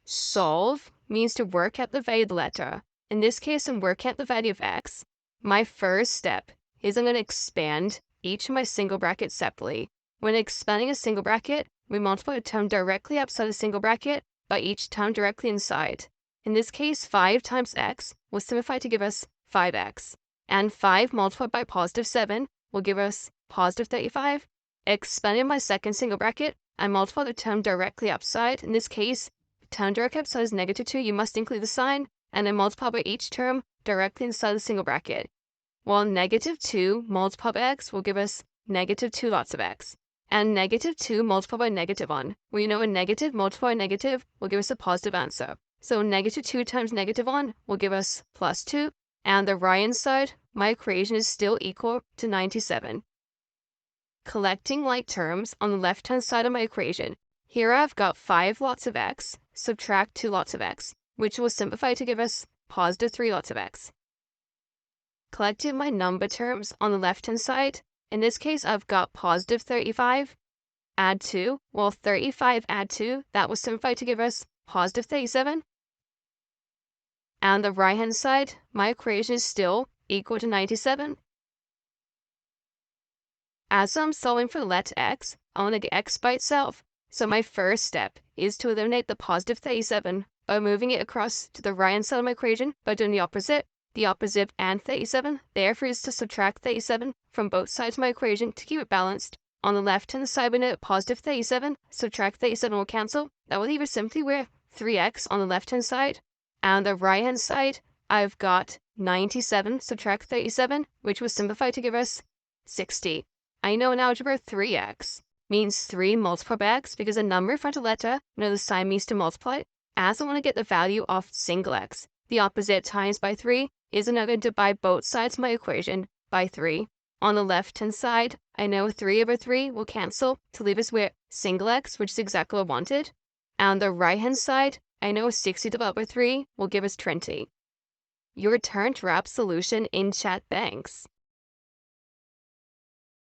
Solve means to work out the value of the letter. In this case, I'm working out the value of x. My first step is I'm going to expand each of my single brackets separately. When expanding a single bracket, we multiply a term directly outside the single bracket by each term directly inside. In this case, 5 times x will simplify to give us 5x. And 5 multiplied by positive 7 will give us positive 35. Expanding my second single bracket, I multiply the term directly outside. In this case, term directly outside is negative 2. You must include the sign. And then multiply by each term directly inside the single bracket. Well, negative 2 multiplied by x will give us negative 2 lots of x. And negative 2 multiplied by negative 1. Well, you know a negative multiplied by negative will give us a positive answer. So negative 2 times negative 1 will give us plus 2. And the right-hand side, my equation is still equal to 97. Collecting like terms on the left-hand side of my equation. Here I've got 5 lots of x, subtract 2 lots of x, which will simplify to give us positive 3 lots of x. Collecting my number terms on the left-hand side. In this case, I've got positive 35, add 2. Well, 35 add 2, that will simplify to give us positive 37. And the right-hand side, my equation is still equal to 97. As I'm solving for the letter x, I want to get x by itself. So my first step is to eliminate the positive 37 by moving it across to the right-hand side of my equation by doing the opposite. The opposite and 37, therefore, is to subtract 37 from both sides of my equation to keep it balanced. On the left-hand side, we know positive 37, subtract 37 will cancel. That will leave us simply with 3x on the left-hand side. And on the right-hand side, I've got 97, subtract 37, which will simplify to give us 60. I know in algebra 3x means 3 multiplied by x because a number in front of a letter, the sign means to multiply. As I want to get the value of single x, the opposite times by 3 is now going to divide both sides of my equation by 3. On the left-hand side, I know 3 over 3 will cancel to leave us with single x, which is exactly what I wanted. And on the right-hand side, I know 60 divided by 3 will give us 20. Your turn to wrap solution in chat. Thanks.